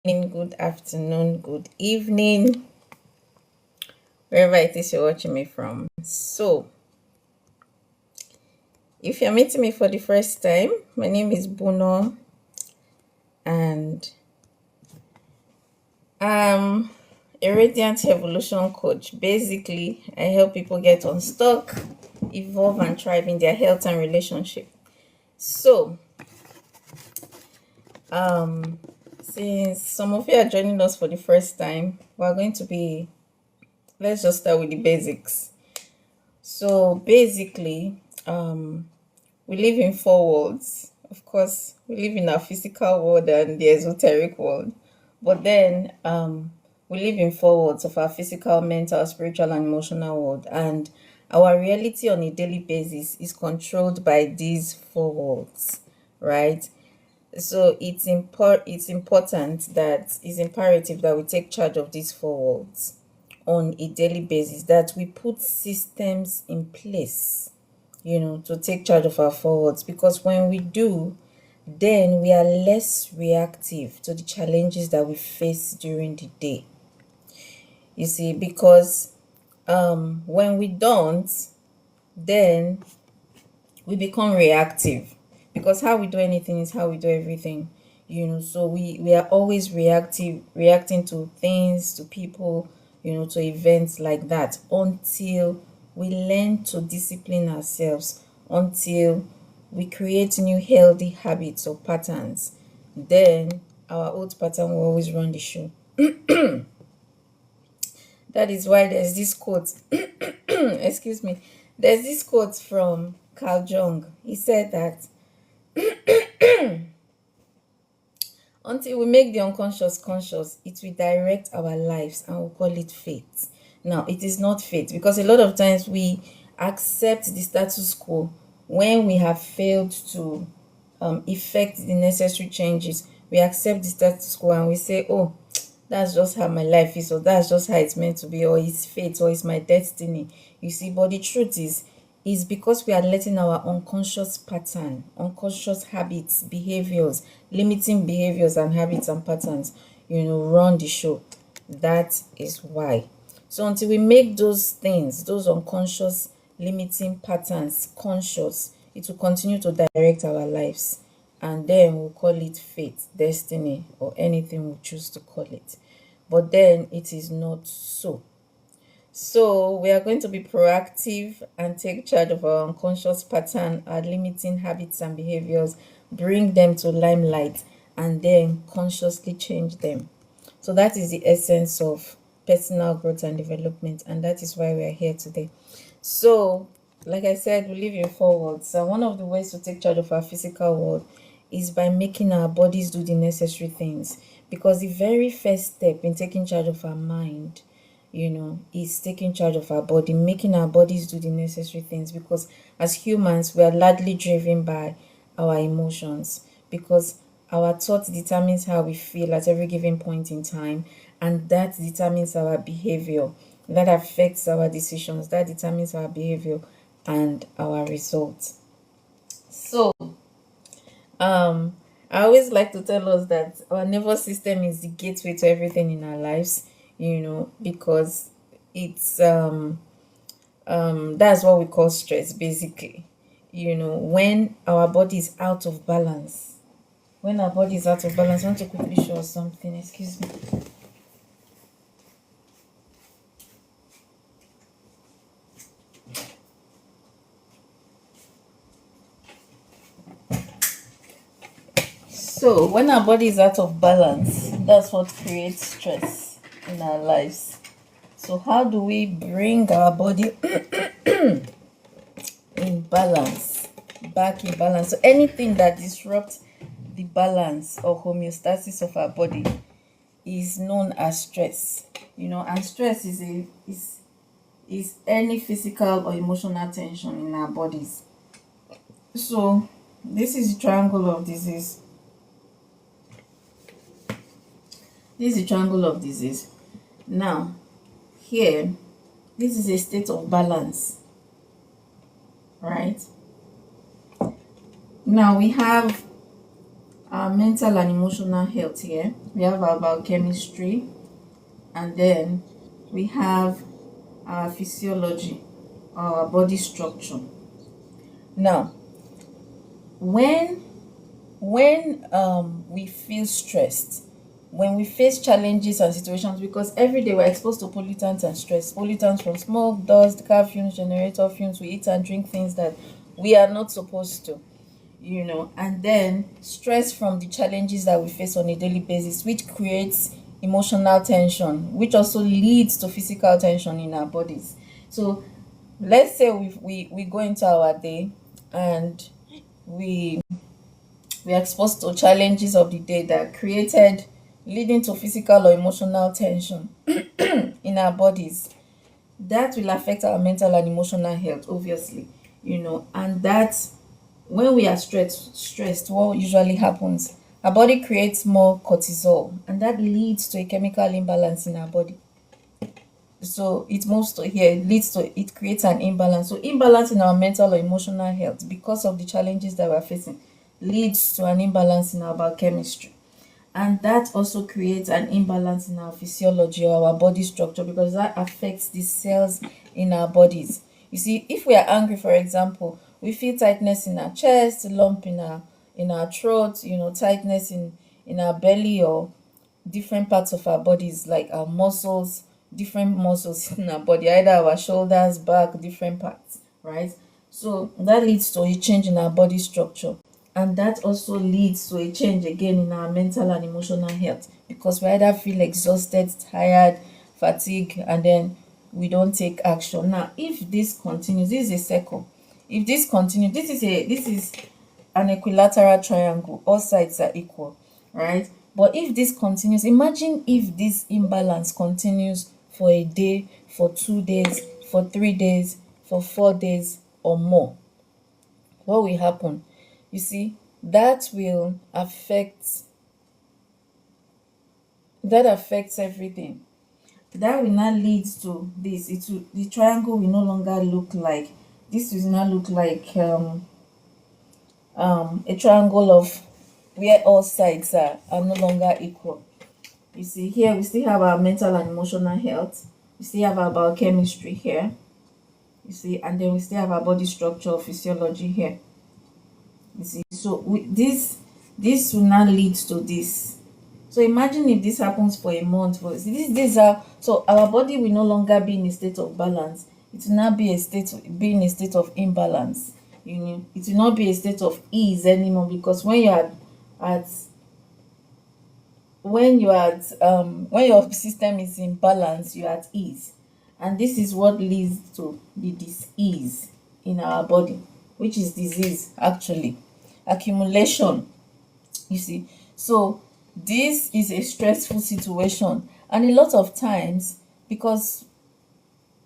Good afternoon, good evening, wherever it is you're watching me from. So, if you're meeting me for the first time, my name is Buno, and I'm a Radiant Evolution coach. Basically, I help people get unstuck, evolve, and thrive in their health and relationship. So, since some of you are joining us for the first time, we're going to be, let's just start with the basics. So, basically, we live in four worlds. Of course, we live in our physical world and the esoteric world. But then we live in four worlds of our physical, mental, spiritual, and emotional world. And our reality on a daily basis is controlled by these four worlds, right? So it's important that it's imperative that we take charge of these four worlds on a daily basis, that we put systems in place to take charge of our forwards, because when we do, then we are less reactive to the challenges that we face during the day. You see, because when we don't, then we become reactive, because how we do anything is how we do everything. So we are always reacting to things, to people, to events like that, until we learn to discipline ourselves, until we create new healthy habits or patterns. Then our old pattern will always run the show. That is why there's this quote excuse me, there's this quote from Carl Jung. He said that until we make the unconscious conscious, it will direct our lives, and we'll call it fate. Now, it is not fate, because a lot of times we accept the status quo when we have failed to effect the necessary changes. We accept the status quo and we say, oh, that's just how my life is, or that's just how it's meant to be, or it's fate, or it's my destiny. You see, but the truth is because we are letting our unconscious pattern, unconscious habits, behaviors, limiting behaviors and habits and patterns, run the show. That is why. So until we make those things, those unconscious limiting patterns conscious, it will continue to direct our lives. And then we'll call it fate, destiny, or anything we choose to call it. But then it is not so. So we are going to be proactive and take charge of our unconscious pattern, our limiting habits and behaviors, bring them to limelight, and then consciously change them. So that is the essence of personal growth and development, and that is why we are here today. So, like I said, we live in four worlds. And one of the ways to take charge of our physical world is by making our bodies do the necessary things. Because the very first step in taking charge of our mind, is taking charge of our body, making our bodies do the necessary things. Because as humans, we are largely driven by our emotions, because our thought determines how we feel at every given point in time, and that determines our behavior. That affects our decisions, that determines our behavior and our results. So, I always like to tell us that our nervous system is the gateway to everything in our lives, because it's that's what we call stress, basically. When our body is out of balance. When our body is out of balance, I want to quickly show us something. Excuse me. So, when our body is out of balance, that's what creates stress in our lives. So, how do we bring our body in balance, back in balance? So, anything that disrupts the balance or homeostasis of our body is known as stress. And stress is any physical or emotional tension in our bodies. So, this is the triangle of disease. This is the triangle of disease. Now, here, this is a state of balance, right? Now we have our mental and emotional health here. We have our biochemistry, and then we have our physiology, our body structure. Now, when we feel stressed, when we face challenges and situations, because every day we're exposed to pollutants and stress, pollutants from smoke, dust, car fumes, generator fumes, we eat and drink things that we are not supposed to, and then stress from the challenges that we face on a daily basis, which creates emotional tension, which also leads to physical tension in our bodies. So let's say we go into our day, and we we're exposed to challenges of the day that created, leading to physical or emotional tension in our bodies. That will affect our mental and emotional health, obviously, and that when we are stressed, what usually happens? Our body creates more cortisol, and that leads to a chemical imbalance in our body. So it moves to here, it creates an imbalance. So imbalance in our mental or emotional health, because of the challenges that we're facing, leads to an imbalance in our biochemistry. And that also creates an imbalance in our physiology or our body structure, because that affects the cells in our bodies. You see, if we are angry, for example, we feel tightness in our chest, lump in our throat, tightness in our belly, or different parts of our bodies, like our muscles, different muscles in our body, either our shoulders, back, different parts, right? So that leads to a change in our body structure, and that also leads to a change again in our mental and emotional health, because we either feel exhausted, tired, fatigue, and then we don't take action. Now, if this continues, this is a circle. If this continues, this is an equilateral triangle, all sides are equal, right? But if this continues, imagine if this imbalance continues for a day, for 2 days, for 3 days, for 4 days or more, what will happen? You see, that will affect, that affects everything. That will now lead to this. The triangle will no longer look like this. Will now look like a triangle of where all sides are no longer equal. You see, here we still have our mental and emotional health. We still have our biochemistry here. You see, and then we still have our body structure, physiology here. You see, so this will now lead to this. So imagine if this happens for a month. For this are so our body will no longer be in a state of balance. It will now be in a state of imbalance. It will not be a state of ease anymore, because when you are at when your system is in balance, you're at ease. And this is what leads to the disease in our body, which is disease actually, accumulation. You see, so this is a stressful situation, and a lot of times, because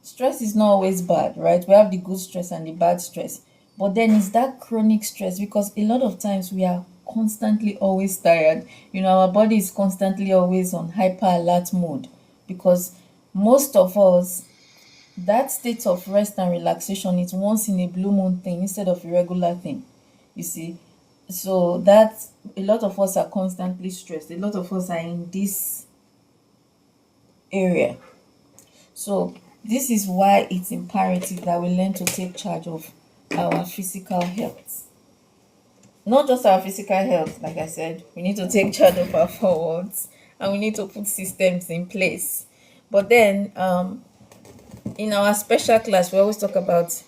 stress is not always bad, right? We have the good stress and the bad stress. But then it's that chronic stress, because a lot of times we are constantly always tired. Our body is constantly always on hyper alert mode, because most of us, that state of rest and relaxation is once in a blue moon thing instead of a regular thing. You see, so that a lot of us are constantly stressed. A lot of us are in this area. So this is why it's imperative that we learn to take charge of our physical health. Not just our physical health, like I said, we need to take charge of our forwards, and we need to put systems in place. But then in our special class, we always talk about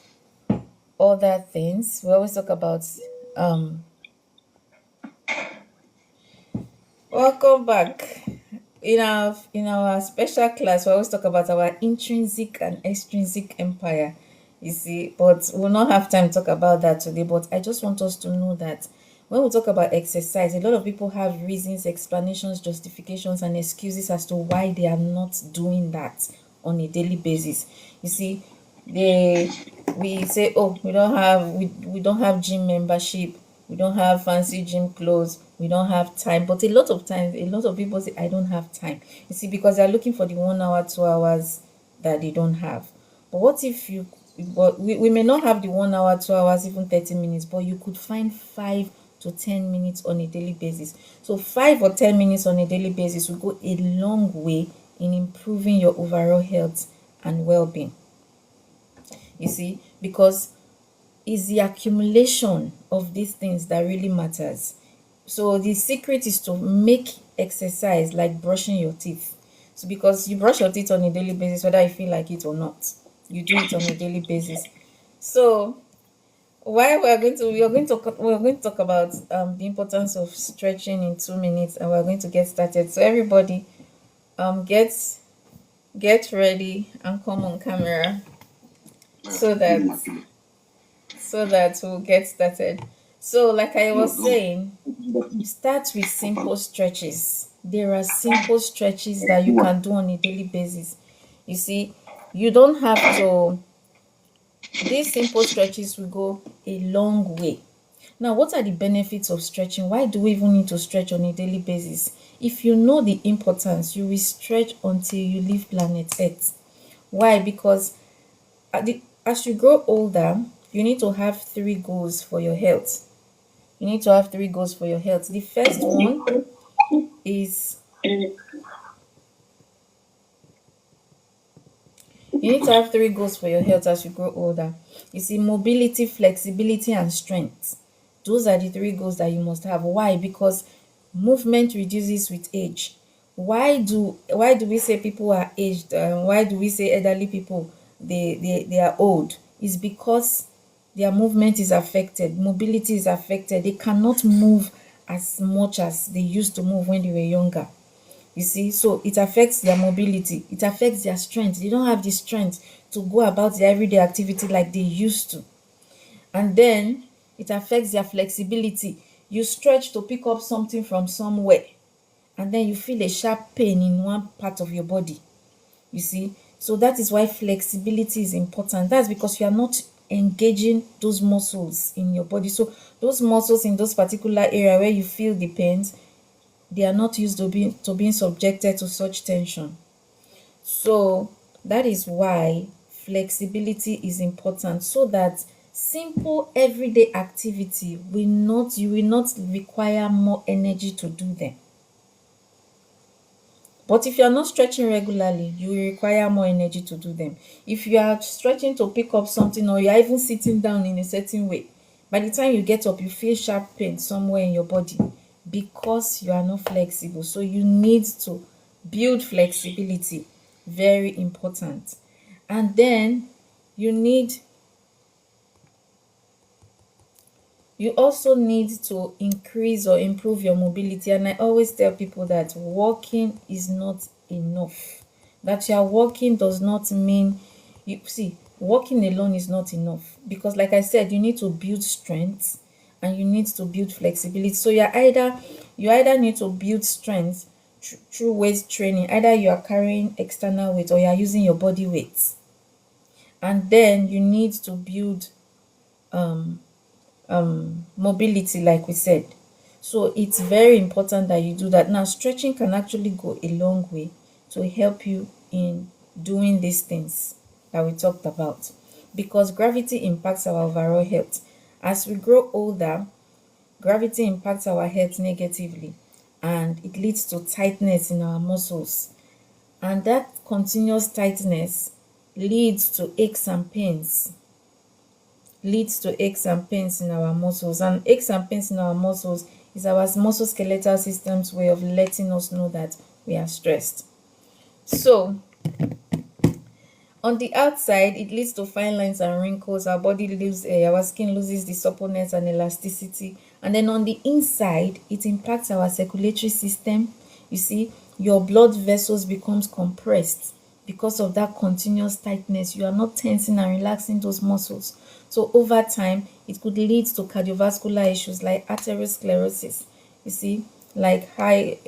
other things. We always talk about um welcome back. In our special class, we always talk about our intrinsic and extrinsic empire. You see, but we'll not have time to talk about that today. But I just want us to know that when we talk about exercise, a lot of people have reasons, explanations, justifications, and excuses as to why they are not doing that on a daily basis. You see, they we say, oh, we don't have gym membership, we don't have fancy gym clothes, we don't have time. But a lot of times, a lot of people say, I don't have time. You see, because they're looking for the 1 hour, 2 hours that they don't have. But what if we may not have the 1 hour, 2 hours, even 30 minutes, but you could find 5 to 10 minutes on a daily basis. So 5 or 10 minutes on a daily basis will go a long way in improving your overall health and well-being. You see, because it's the accumulation of these things that really matters. So the secret is to make exercise like brushing your teeth. So because you brush your teeth on a daily basis, whether you feel like it or not, you do it on a daily basis. So why we're going to talk about the importance of stretching in 2 minutes, and we're going to get started. So everybody, get ready and come on camera so that we'll get started. So, like I was saying, start with simple stretches. There are simple stretches that you can do on a daily basis. You see, you don't have to, these simple stretches will go a long way. Now, what are the benefits of stretching? Why do we even need to stretch on a daily basis? If you know the importance, you will stretch until you leave planet Earth. Why? Because as you grow older, you need to have 3 goals for your health. You need to have 3 goals for your health. The first one is you need to have 3 goals for your health as you grow older. You see, mobility, flexibility, and strength. Those are the 3 goals that you must have. Why? Because movement reduces with age. Why do we say people are aged? Why do we say elderly people they are old? It's because their movement is affected, mobility is affected. They cannot move as much as they used to move when they were younger. You see, so it affects their mobility, it affects their strength. They don't have the strength to go about their everyday activity like they used to. And then it affects their flexibility. You stretch to pick up something from somewhere, and then you feel a sharp pain in one part of your body. You see, so that is why flexibility is important. That's because you are not engaging those muscles in your body. So those muscles in those particular area where you feel the pains, they are not used to being subjected to such tension. So that is why flexibility is important, so that simple everyday activity you will not require more energy to do them. But if you are not stretching regularly, you will require more energy to do them. If you are stretching to pick up something, or you are even sitting down in a certain way, by the time you get up, you feel sharp pain somewhere in your body because you are not flexible. So you need to build flexibility. Very important. And then you need you also need to increase or improve your mobility. And I always tell people that walking is not enough. That you are walking does not mean, you see, walking alone is not enough, because like I said, you need to build strength and you need to build flexibility. So you either need to build strength through weight training. Either you are carrying external weight or you are using your body weight. And then you need to build mobility, like we said. So it's very important that you do that. Now, stretching can actually go a long way to help you in doing these things that we talked about, because gravity impacts our overall health. As we grow older, gravity impacts our health negatively, and it leads to tightness in our muscles. And that continuous tightness leads to aches and pains in our muscles. And aches and pains in our muscles is our musculoskeletal system's way of letting us know that we are stressed. So on the outside, it leads to fine lines and wrinkles. Our skin loses the suppleness and elasticity. And then on the inside, it impacts our circulatory system. You see, your blood vessels becomes compressed because of that continuous tightness. You are not tensing and relaxing those muscles. So over time, it could lead to cardiovascular issues like atherosclerosis, you see, like high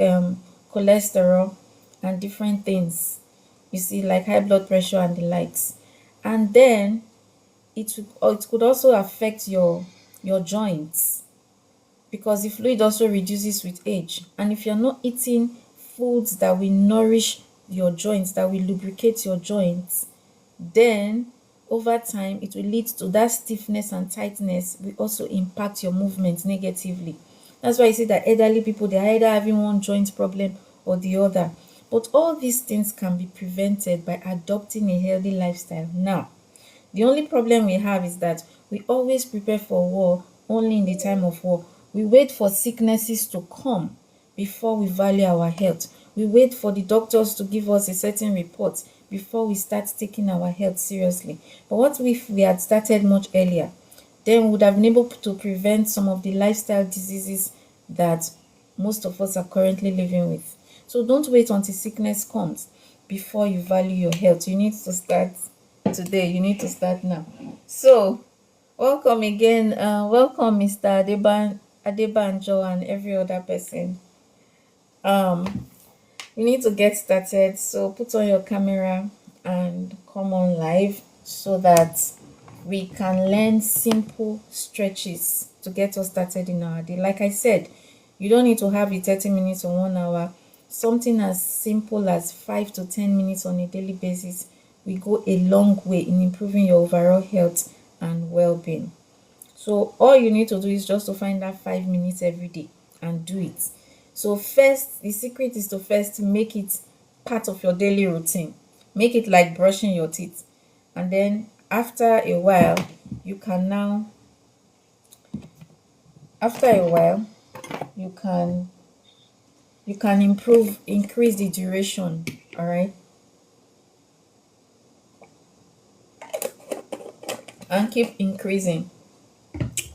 cholesterol and different things, you see, like high blood pressure and the likes. And then it could also affect your joints, because the fluid also reduces with age. And if you're not eating foods that will nourish your joints, that will lubricate your joints, then over time it will lead to that stiffness and tightness will also impact your movement negatively. That's why you see that elderly people, they're either having one joint problem or the other. But all these things can be prevented by adopting a healthy lifestyle. Now, the only problem we have is that we always prepare for war only in the time of war. We wait for sicknesses to come before we value our health. We wait for the doctors to give us a certain report before we start taking our health seriously. But what if we had started much earlier? Then we would have been able to prevent some of the lifestyle diseases that most of us are currently living with. So don't wait until sickness comes before you value your health. You need to start today. You need to start now. So welcome again. Welcome, Mr. Adebanjo and every other person. We need to get started. So put on your camera and come on live so that we can learn simple stretches to get us started in our day. Like I said, you don't need to have it 30 minutes or 1 hour. Something as simple as 5 to 10 minutes on a daily basis will go a long way in improving your overall health and well-being. So all you need to do is just to find that 5 minutes every day and do it. So first, the secret is to first make it part of your daily routine. Make it like brushing your teeth. And then after a while, you can now, after a while, you can increase the duration. All right. And keep increasing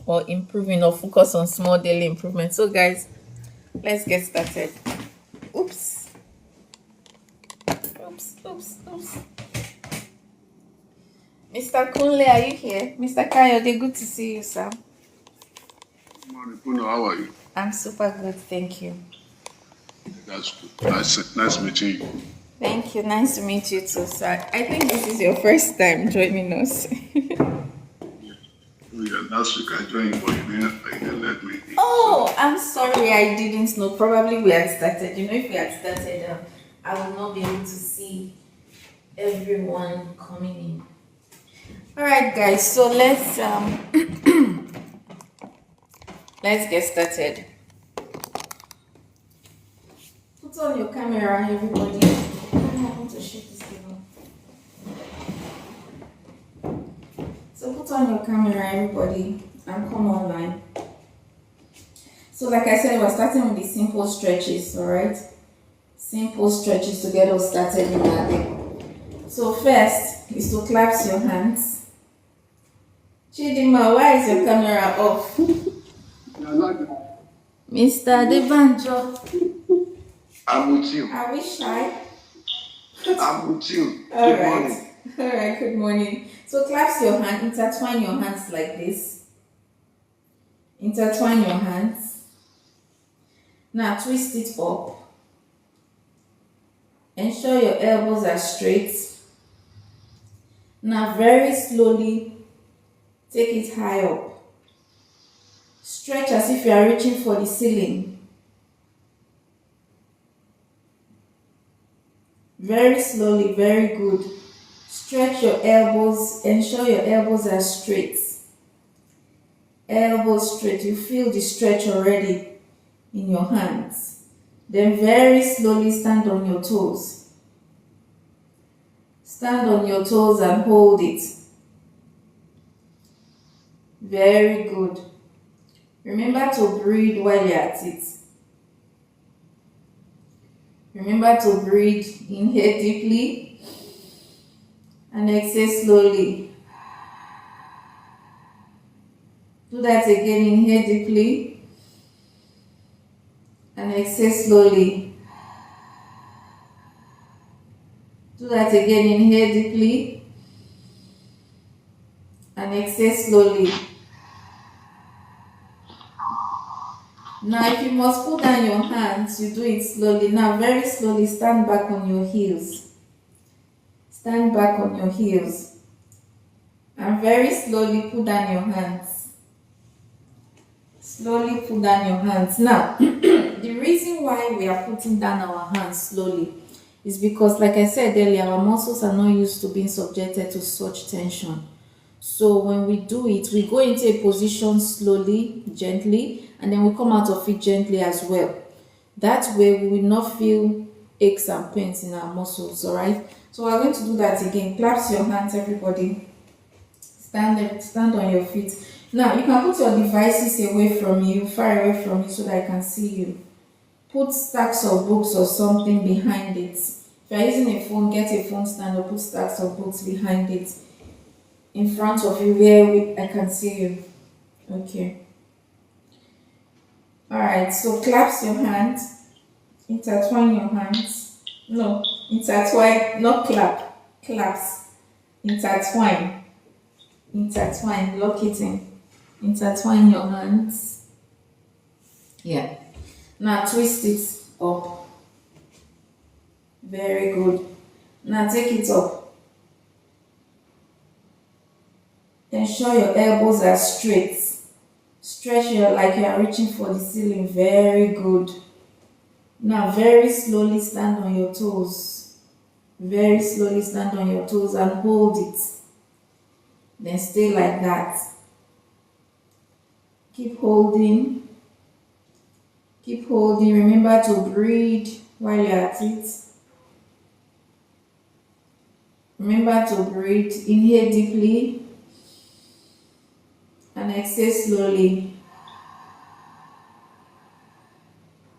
or improving or focus on small daily improvements. So guys, let's get started. Oops. Mr. Kunle, are you here? Mr. Kayode, good to see you, sir. Good morning, Puno. How are you? I'm super good, thank you. That's good. Nice meeting you. Thank you. Nice to meet you too, sir. I think this is your first time joining us. Yeah, last week I joined, but you didn't let me in. Oh, I'm sorry, I didn't know. Probably we had started. You know, if we had started, I would not be able to see everyone coming in. All right, guys. So let's let's get started. Put on your camera, everybody. I want to shift this table. So put on your camera, everybody, and come online. So like I said, we're starting with the simple stretches, all right? Simple stretches to get us started in our day. So first is to clasp your hands. Chidima, why is your camera off? Mr. Debanjo. I'm with you. Are we shy? I'm with you. Good morning. All right, good morning. So clasp your hand, intertwine your hands like this. Intertwine your hands. Now twist it up. Ensure your elbows are straight. Now very slowly take it high up. Stretch as if you are reaching for the ceiling. Very slowly, very good. Stretch your elbows, ensure your elbows are straight. Elbows straight, you feel the stretch already in your hands. Then very slowly stand on your toes. Stand on your toes and hold it. Very good. Remember to breathe while you're at it. Remember to breathe, inhale deeply and exhale slowly. Do that again, inhale deeply and exhale slowly. Do that again, inhale deeply and exhale slowly. Now if you must put down your hands, you do it slowly. Now very slowly stand back on your heels. Stand back on your heels. And very slowly put down your hands. Slowly put down your hands. Now, the reason why we are putting down our hands slowly is because, like I said earlier, our muscles are not used to being subjected to such tension. So when we do it, we go into a position slowly, gently, and then we come out of it gently as well. That way we will not feel aches and pains in our muscles, all right? So we're going to do that again. Clasp your hands, everybody. Stand on your feet. Now you can put your devices away from you, far away from you, so that I can see you. Put stacks of books or something behind it. If you're using a phone, get a phone stand or put stacks of books behind it, in front of you where I can see you. Okay. Alright, so clasp your hands, intertwine your hands. No, intertwine, not clap, clasp. Intertwine, lock it in. Intertwine your hands. Yeah. Now twist it up. Very good. Now take it up. Ensure your elbows are straight. Stretch your like you are reaching for the ceiling. Very good. Now very slowly stand on your toes. Very slowly stand on your toes and hold it. Then stay like that. Keep holding. Keep holding. Remember to breathe while you're at it. Remember to breathe. Inhale deeply and exhale slowly.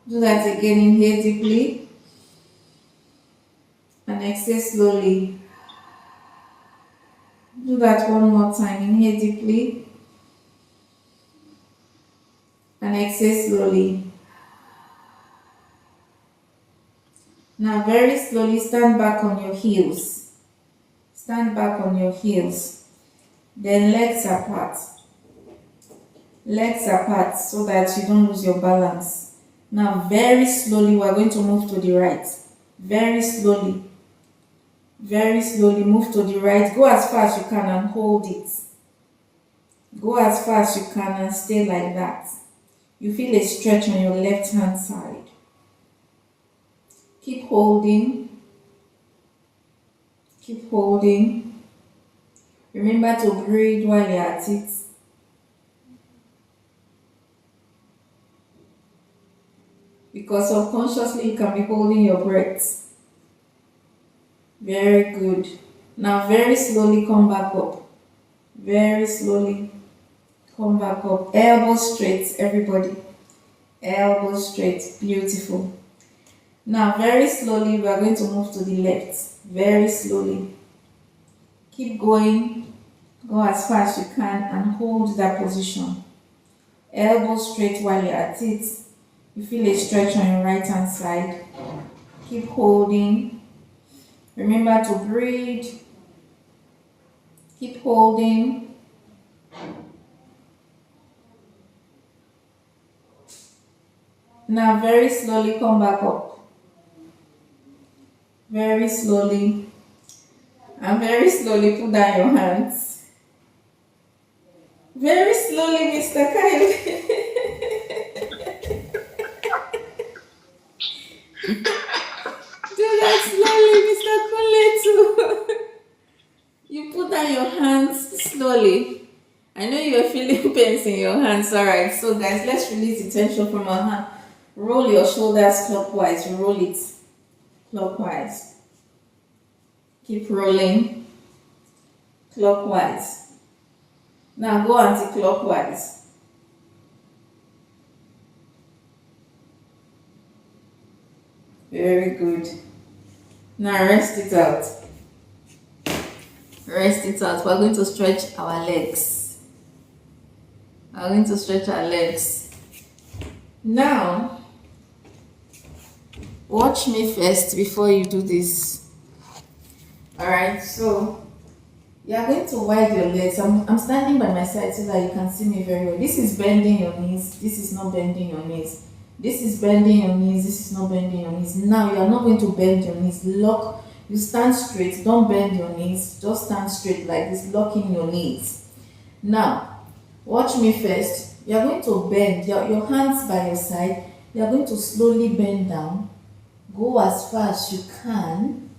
Do that again. Inhale deeply and exhale slowly. Do that one more time. Inhale deeply and exhale slowly. Now very slowly stand back on your heels. Stand back on your heels. Then legs apart. Legs apart so that you don't lose your balance. Now very slowly we are going to move to the right. Very slowly. Very slowly move to the right. Go as far as you can and hold it. Go as far as you can and stay like that. You feel a stretch on your left hand side. Keep holding. Keep holding. Remember to breathe while you're at it. Because subconsciously you can be holding your breath. Very good. Now very slowly come back up. Very slowly come back up. Elbows straight, everybody. Elbows straight. Beautiful. Now very slowly we are going to move to the left. Very slowly. Keep going. Go as far as you can and hold that position. Elbows straight while you're at it. You feel a stretch on your right hand side. Keep holding. Remember to breathe. Keep holding. Now very slowly come back up. Very slowly. And very slowly put down your hands. Very slowly, Mr. Kyle. Do that slowly, Mr. Kule too. You put down your hands slowly. I know you are feeling pains in your hands. Alright, so guys, let's release the tension from our hand. Roll your shoulders clockwise. Roll it clockwise. Keep rolling clockwise. Now go anti-clockwise. Very good. Now rest it out. Rest it out. We're going to stretch our legs. We're going to stretch our legs. Now, watch me first before you do this. Alright, so you are going to wide your legs. I'm standing by my side so that you can see me very well. This is bending your knees. This is not bending your knees. This is bending your knees. This is not bending your knees. Now you are not going to bend your knees. Lock. You stand straight. Don't bend your knees. Just stand straight like this, locking your knees. Now, watch me first. You are going to bend your hands by your side. You are going to slowly bend down. Go as far as you can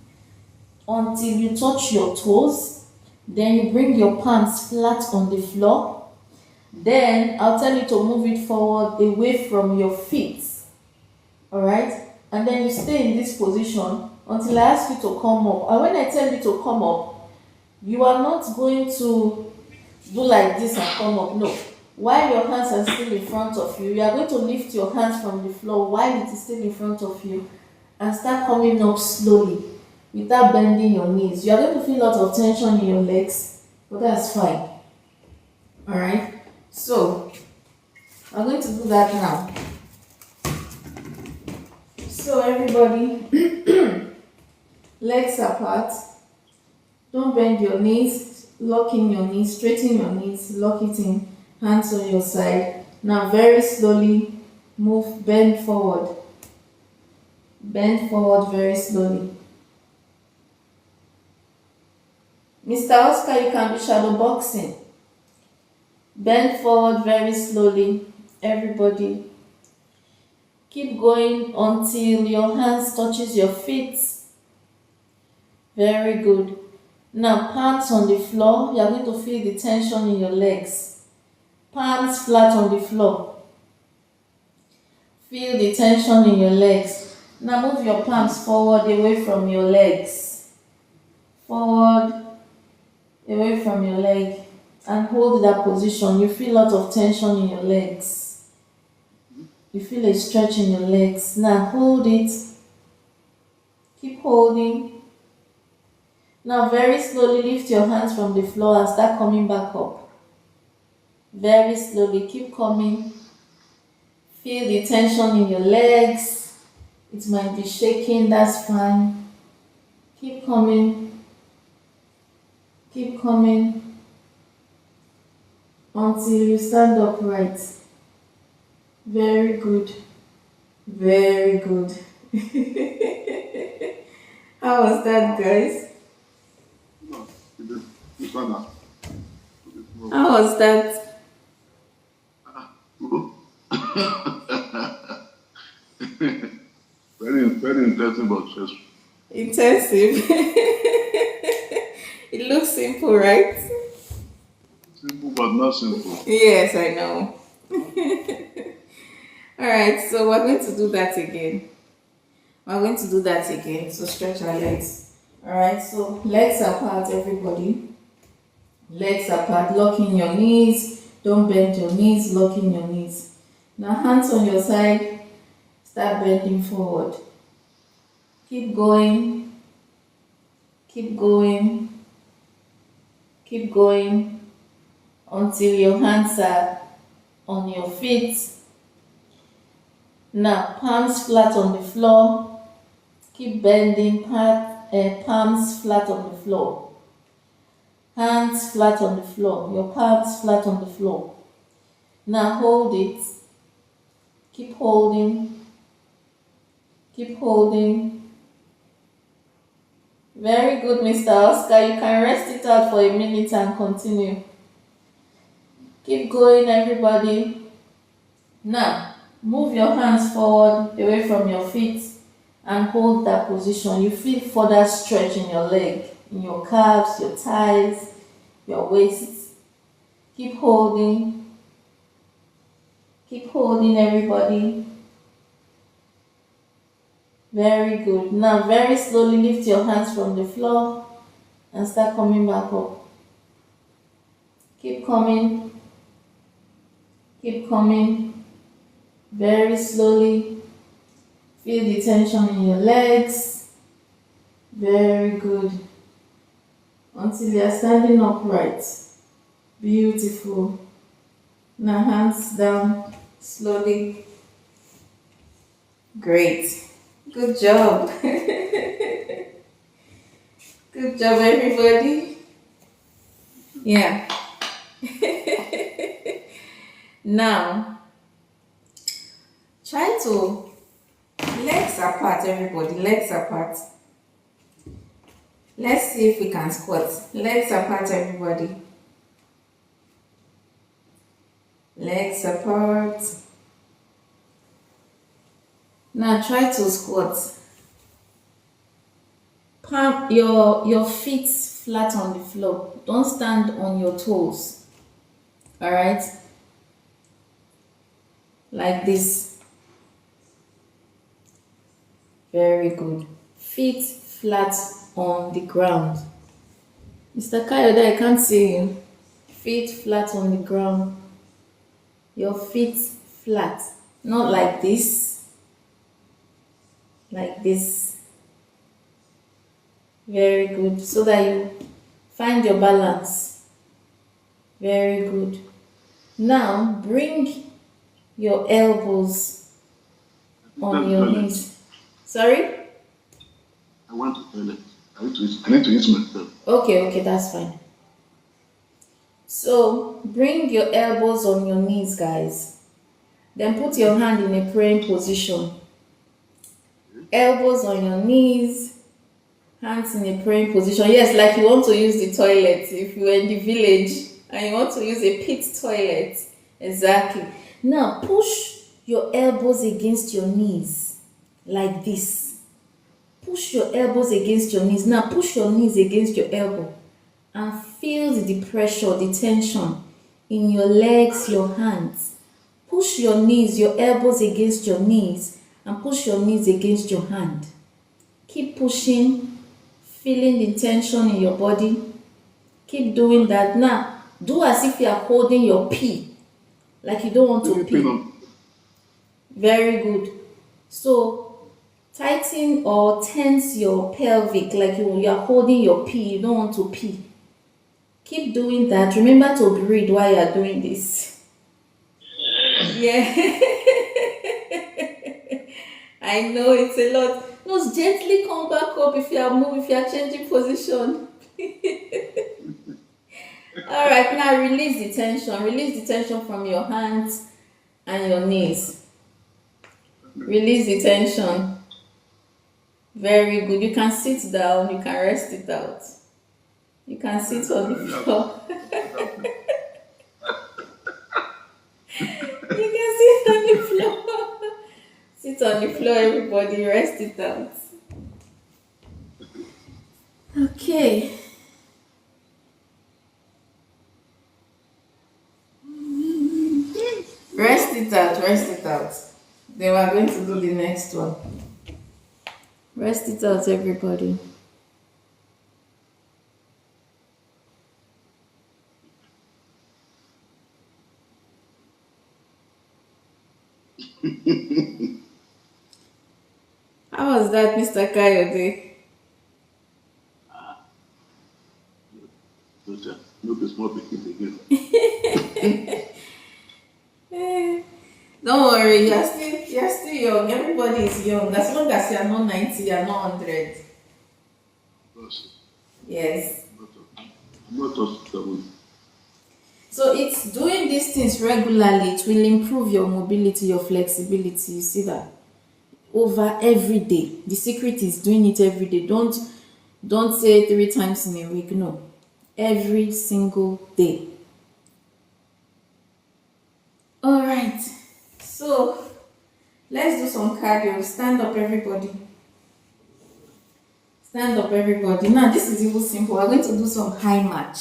until you touch your toes. Then you bring your palms flat on the floor. Then I'll tell you to move it forward away from your feet. Alright? And then you stay in this position until I ask you to come up. And when I tell you to come up, you are not going to do like this and come up. No. While your hands are still in front of you, you are going to lift your hands from the floor while it is still in front of you and start coming up slowly without bending your knees. You are going to feel a lot of tension in your legs, but that's fine. Alright? So, I'm going to do that now. So everybody, legs apart. Don't bend your knees. Lock in your knees. Straighten your knees. Lock it in. Hands on your side. Now very slowly move. Bend forward. Bend forward very slowly. Mr. Oscar, you can be shadow boxing. Bend forward very slowly. Everybody. Keep going until your hands touches your feet. Very good. Now palms on the floor. You are going to feel the tension in your legs. Palms flat on the floor. Feel the tension in your legs. Now move your palms forward away from your legs. Forward away from your leg and hold that position. You feel a lot of tension in your legs. You feel a stretch in your legs. Now hold it. Keep holding. Now very slowly lift your hands from the floor and start coming back up. Very slowly. Keep coming. Feel the tension in your legs. It might be shaking. That's fine. Keep coming. Keep coming until you stand upright. Very good. Very good. How was that, guys? How was that? Very interesting but stressful. Intensive. It looks simple, right? Simple but not simple. Yes, I know. Alright, so we're going to do that again. We're going to do that again. So stretch our legs. Alright, so legs apart, everybody. Legs apart. Lock in your knees. Don't bend your knees. Lock in your knees. Now hands on your side. Start bending forward. Keep going. Keep going. Keep going until your hands are on your feet. Now palms flat on the floor. Keep bending, palms flat on the floor. Hands flat on the floor. Your palms flat on the floor. Now hold it. Keep holding. Keep holding. Very good, Mr. Oscar. You can rest it out for a minute and continue. Keep going, everybody. Now, move your hands forward away from your feet and hold that position. You feel further stretch in your leg, in your calves, your thighs, your waist. Keep holding. Keep holding, everybody. Very good. Now, very slowly lift your hands from the floor and start coming back up. Keep coming. Keep coming. Very slowly. Feel the tension in your legs. Very good. Until you are standing upright. Beautiful. Now hands down slowly. Great. Good job. Good job, everybody. Yeah. Now, try to legs apart, everybody. Legs apart. Let's see if we can squat. Legs apart, everybody. Legs apart. Now try to squat. Palm your feet flat on the floor. Don't stand on your toes. All right, like this. Very good. Feet flat on the ground. Mr. Kayode, I can't see you. Feet flat on the ground. Your feet flat, not like this, like this. Very good. So that you find your balance. Very good. Now bring your elbows on your knees. Sorry? I want to toilet. I need to eat myself. Okay, that's fine. So bring your elbows on your knees, guys. Then put your hand in a praying position. Elbows on your knees, hands in a praying position. Yes, like you want to use the toilet. If you were in the village and you want to use a pit toilet. Exactly. Now push your elbows against your knees like this. Push your elbows against your knees. Now push your knees against your elbow and feel the pressure, the tension in your legs, your hands. Push your knees, your elbows against your knees, and push your knees against your hand. Keep pushing, feeling the tension in your body. Keep doing that. Now, do as if you are holding your pee, like you don't want to pee. Very good. So, tighten or tense your pelvic, like you are holding your pee, you don't want to pee. Keep doing that. Remember to breathe while you are doing this. Yeah. I know it's a lot. No, gently come back up if you are moving, if you are changing position. All right, now release the tension. Release the tension from your hands and your knees. Release the tension. Very good. You can sit down. You can rest it out. You can sit on the floor. You can sit on the floor. Sit on the floor, everybody. Rest it out. Okay. Rest it out. Rest it out. Then we're going to do the next one. Rest it out, everybody. How was that, Mr. Kayode? No be small pikin again. Don't worry, you're still young. Everybody is young. As long as you're not 90, you're not 100. Yes. I'm not hospitable. So it's doing these things regularly, it will improve your mobility, your flexibility. You see that? Over every day. The secret is doing it every day. Don't say 3 times in a week. No. Every single day. All right. So let's do some cardio. Stand up, everybody. Stand up, everybody. Now this is even simple. We're going to do some high march.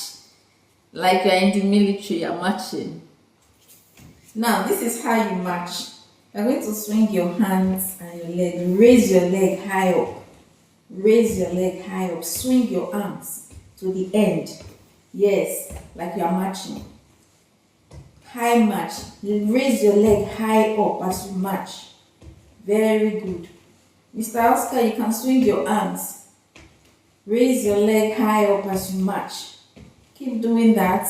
Like you're in the military, you're marching. Now this is how you march. You're going to swing your hands and your leg. Raise your leg high up. Raise your leg high up. Swing your arms to the end. Yes, like you're marching. High march. Raise your leg high up as you march. Very good. Mr. Oscar, you can swing your arms. Raise your leg high up as you march. Keep doing that.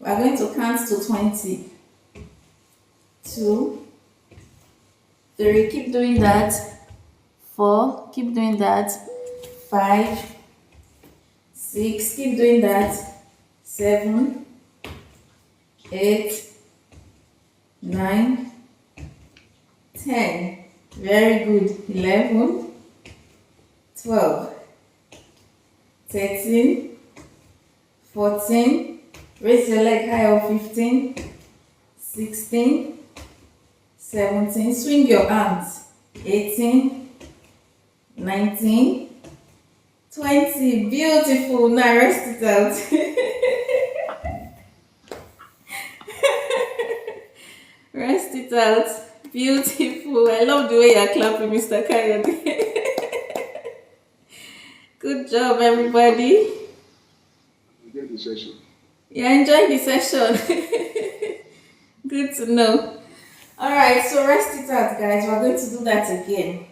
We are going to count to 20. 2, 3, keep doing that. 4, keep doing that. 5, 6, keep doing that. 7, 8, 9, 10. Very good. 11, 12, 13, 14. Raise your leg high up. 15, 16, 17. Swing your arms. 18, 19, 20. Beautiful. Now rest it out. Rest it out. Beautiful. I love the way you're clapping, Mr. Kayode. Good job, everybody. Get the session. You're enjoying the session. Good to know. Alright, so rest it out, guys. We're going to do that again.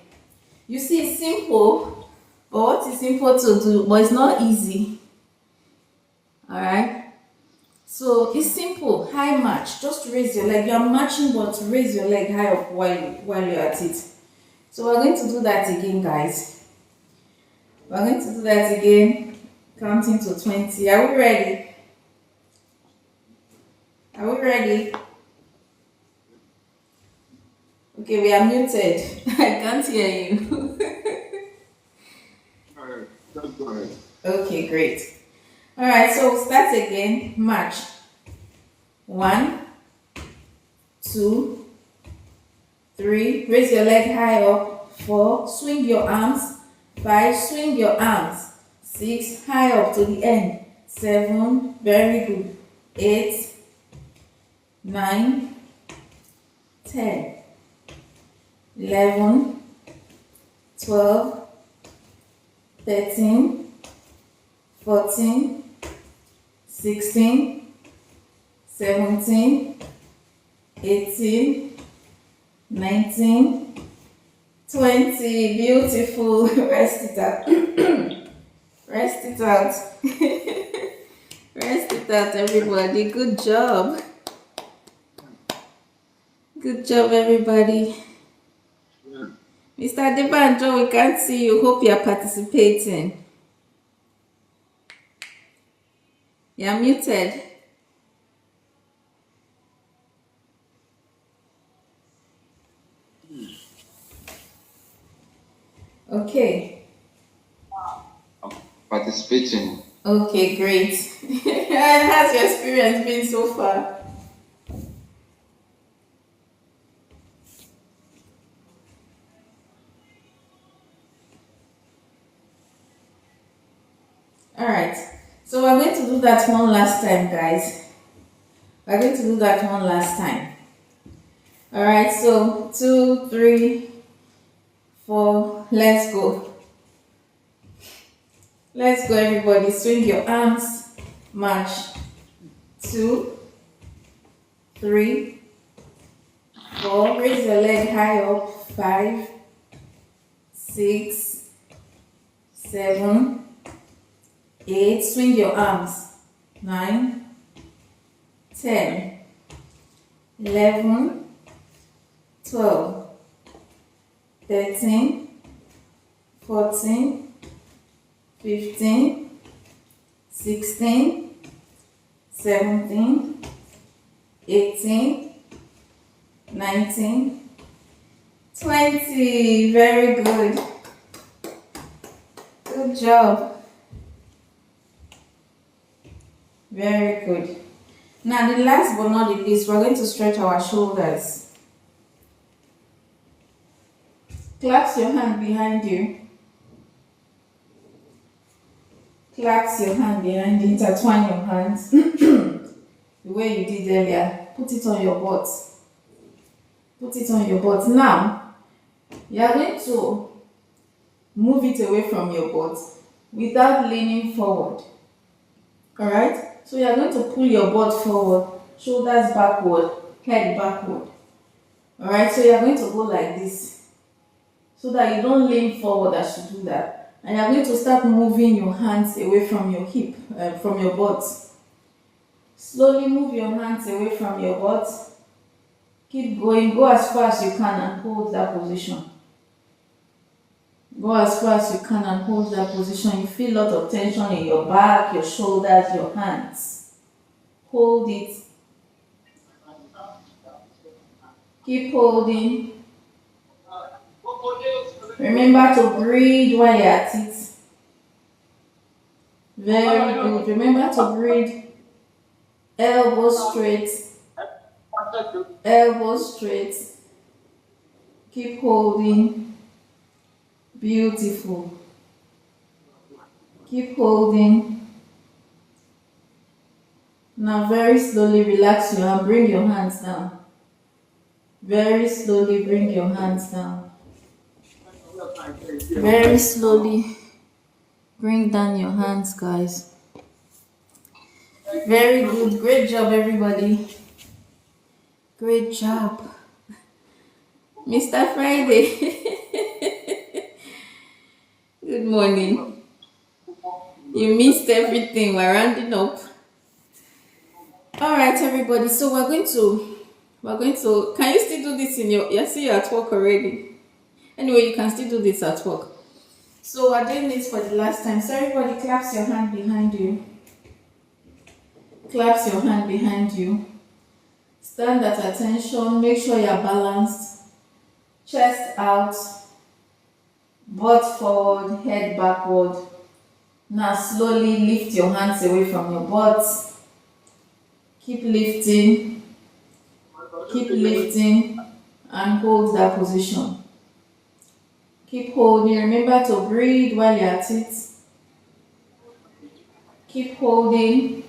You see, it's simple, but what is simple to do, but it's not easy. Alright? So it's simple. High march. Just raise your leg. You're marching, but raise your leg high up while you're at it. So we're going to do that again, guys. We're going to do that again, counting to 20. Are we ready? Are we ready? Okay, we are muted. I can't hear you. All right, just go ahead. Okay, great. Alright, so we'll start again. March. 1, 2, 3. Raise your leg high up. 4. Swing your arms. 5. Swing your arms. 6. High up to the end. 7. Very good. 8, 9, 10, 11, 12, 13, 14, 16, 17, 18, 19, 20. Beautiful. Rest it out. Rest it out. Rest it out, everybody. Good job. Good job, everybody. Yeah. Mr. Debanjo, we can't see you. Hope you're participating. You're muted. Okay. I'm participating. Okay, great. How's your experience been so far? Alright, so we're going to do that one last time, guys. We're going to do that one last time. Alright, so 2, 3, 4, let's go. Let's go, everybody. Swing your arms. March. 2, 3, 4. Raise your leg high up. 5, 6, 7, 8. Swing your arms. 9, 10, 11, 12, 13, 14, 15, 16, 17, 18, 19, 20. Very good. Good job. Very good. Now, the last but not the least, we're going to stretch our shoulders. Clasp your hand behind you. Clasp your hand behind you. Intertwine your hands. The way you did earlier. Put it on your butt. Put it on your butt. Now, you are going to move it away from your butt without leaning forward. Alright? So you are going to pull your butt forward, shoulders backward, head backward. Alright? So you are going to go like this. So that you don't lean forward as you do that. And you are going to start moving your hands away from your hip, from your butt. Slowly move your hands away from your butt. Keep going. Go as far as you can and hold that position. Go as far as you can and hold that position. You feel a lot of tension in your back, your shoulders, your hands. Hold it. Keep holding. Remember to breathe while you're at it. Very good. Remember to breathe. Elbows straight. Elbows straight. Keep holding. Beautiful. Keep holding. Now very slowly relax your hand. Bring your hands down. Very slowly bring your hands down. Very slowly bring down your hands, guys. Very good. Great job, everybody. Great job. Mr. Friday. Good morning. You missed everything. We're rounding up. All right, everybody. So we're going to. Can you still do this in your? I see you're at work already. Anyway, you can still do this at work. So we're doing this for the last time. So everybody, claps your hand behind you. Claps your hand behind you. Stand at attention. Make sure you're balanced. Chest out. Butt forward. Head backward. Now slowly lift your hands away from your butt. Keep lifting. Keep lifting. And hold that position. Keep holding. Remember to breathe while you're at it. Keep holding.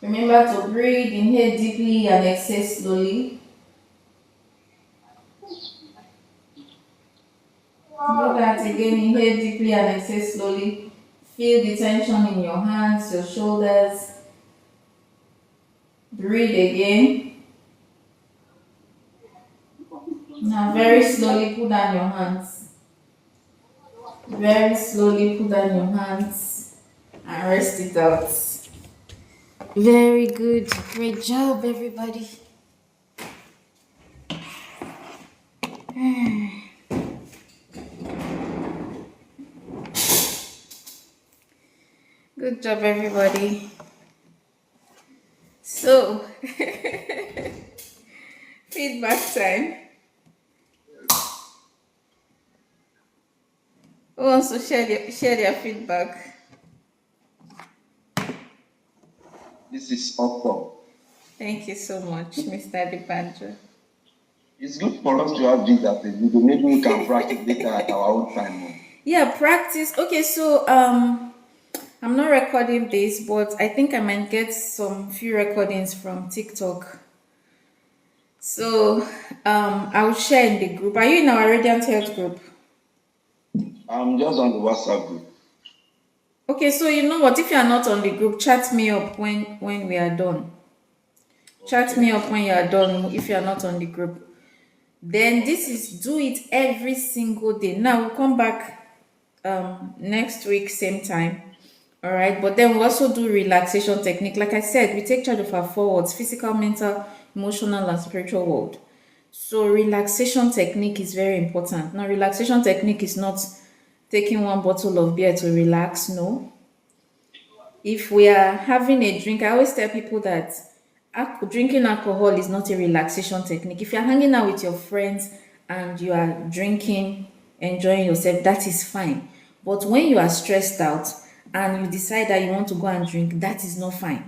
Remember to breathe. Inhale deeply and exhale slowly. Do that again. Inhale deeply and exhale slowly. Feel the tension in your hands, your shoulders. Breathe again. Now very slowly put down your hands. Very slowly put down your hands and rest it out. Very good. Great job, everybody. Good job, everybody. So, feedback time. Who wants to share their feedback? This is awesome. Thank you so much, Mr. Dibanjo. It's good for us to have this as a video. Maybe we can practice later at our own time. Yeah, practice. Okay, so I'm not recording this, but I think I might get some few recordings from TikTok. So I'll share in the group. Are you in our Radiant Health group? I'm just on the WhatsApp group. Okay, so you know what? If you are not on the group, chat me up when we are done. Chat me up when you are done if you are not on the group. Then this is do it every single day. Now we'll come back next week, same time. All right, but then we also do relaxation technique. Like I said, we take charge of our forwards, physical, mental, emotional, and spiritual world. So relaxation technique is very important. Now, relaxation technique is not taking one bottle of beer to relax. No. If we are having a drink, I always tell people that drinking alcohol is not a relaxation technique. If you're hanging out with your friends and you are drinking, enjoying yourself, that is fine. But when you are stressed out and you decide that you want to go and drink, that is not fine.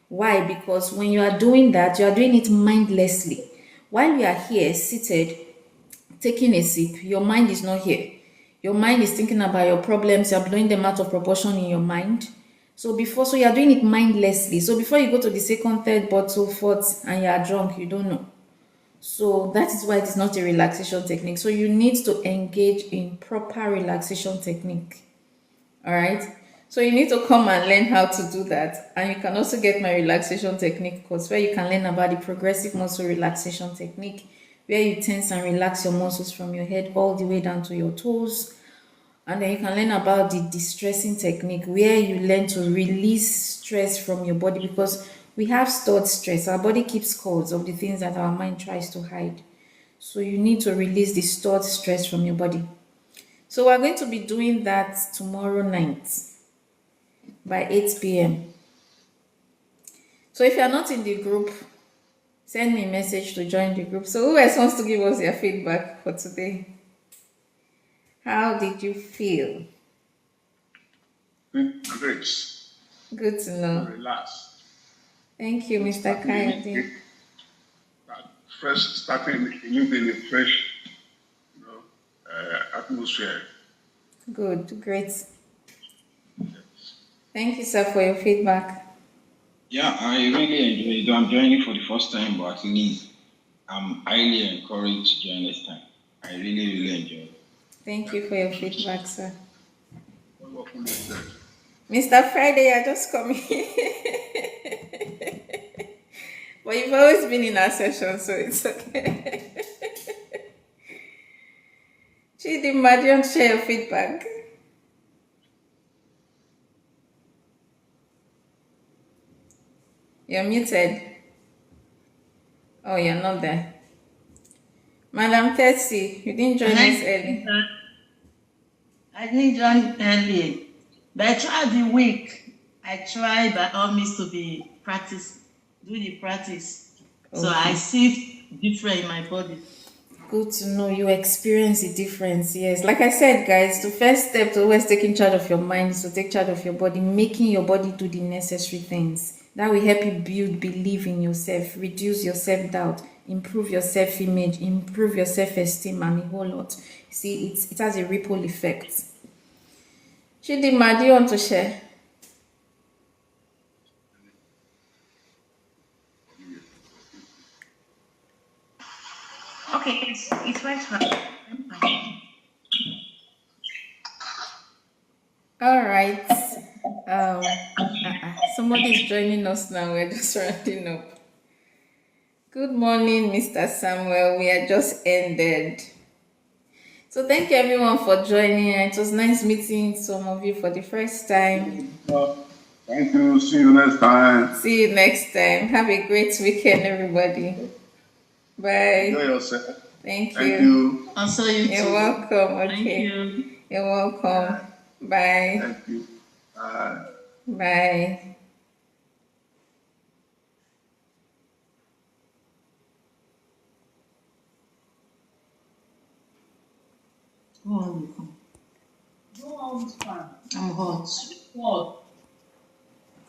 Why? Because when you are doing that, you are doing it mindlessly. While you are here seated, taking a sip, your mind is not here. Your mind is thinking about your problems, you're blowing them out of proportion in your mind. So you are doing it mindlessly. So before you go to the second, third bottle, fourth, and you are drunk, you don't know. So that is why it is not a relaxation technique. So you need to engage in proper relaxation technique. All right. So you need to come and learn how to do that. And you can also get my relaxation technique course where you can learn about the progressive muscle relaxation technique, where you tense and relax your muscles from your head all the way down to your toes. And then you can learn about the distressing technique, where you learn to release stress from your body, because we have stored stress. Our body keeps scores of the things that our mind tries to hide. So you need to release the stored stress from your body. So we're going to be doing that tomorrow night by 8 p.m. So if you're not in the group, send me a message to join the group. So who else wants to give us their feedback for today? How did you feel? Great. Good to know. Relax. Thank you, Mr. Kayode. Fresh, starting a new day in a fresh, atmosphere. Good, great. Thank you, sir, for your feedback. Yeah, I really enjoy it. Though I'm joining for the first time, but at least I'm highly encouraged to join next time. I really enjoy it. Thank you for your feedback, sir. You're welcome, Mr. Mr. Friday, you're just coming. But you've always been in our session, so it's okay. Chidima, do you want to share your feedback? You're muted. Oh, you're not there. Madam Tetsi, you didn't join us early. I didn't join early, but throughout the week, I try by all means to be do the practice. So I see different in my body. Good to know you experience the difference. Yes, like I said, guys, the first step to always taking charge of your mind is to take charge of your body, making your body do the necessary things. That will help you build belief in yourself, reduce your self doubt, improve your self image, improve your self esteem, and a whole lot. See, it has a ripple effect. Chidima, do you want to share? Okay, it's right. All right. Somebody's joining us now. We're just rounding up. Good morning, Mr. Samuel. We are just ended. So thank you everyone for joining. It was nice meeting some of you for the first time. Thank you. See you next time. See you next time. Have a great weekend, everybody. Bye. Enjoy yourself. Thank you. Thank you. Also, you You're too. welcome. Thank Okay. you. You're welcome. Bye. Thank you. Bye. Bye. Go on, you come. I'm hot.